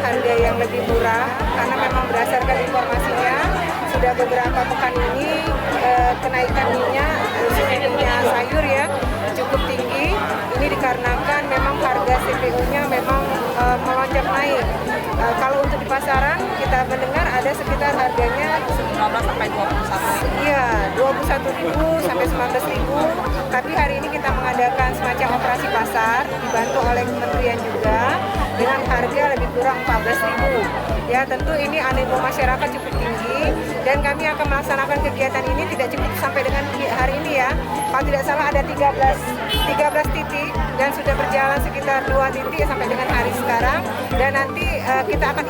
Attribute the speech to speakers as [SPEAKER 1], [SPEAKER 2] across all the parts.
[SPEAKER 1] harga yang lebih murah karena memang berdasarkan informasinya sudah beberapa pekan ini kenaikan minyak sayur ya cukup tinggi. Ini dikarenakan memang harga CPO-nya memang melonjak naik. Kalau untuk di pasaran kita mendengar ada sekitar harganya
[SPEAKER 2] 19 sampai 21.
[SPEAKER 1] Iya, 21.000 sampai 19.000. Tapi hari ini kita mengadakan semacam operasi pasar dibantu oleh kementerian juga dengan harga lebih kurang 14.000. Ya, tentu ini animo masyarakat cukup tinggi dan kami akan melaksanakan kegiatan ini tidak cukup sampai dengan hari ini ya. Kalau tidak salah ada 13 titik dan sudah berjalan sekitar 2 titik sampai dengan hari sekarang, dan nanti kita akan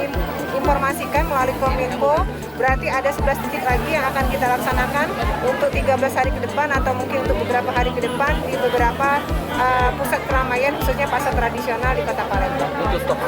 [SPEAKER 1] informasikan melalui Kominfo. Berarti ada 11 titik lagi yang akan kita laksanakan untuk 13 hari ke depan atau mungkin untuk beberapa hari ke depan di beberapa pusat keramaian khususnya pasar tradisional di Kota Palembang.
[SPEAKER 3] Untuk stok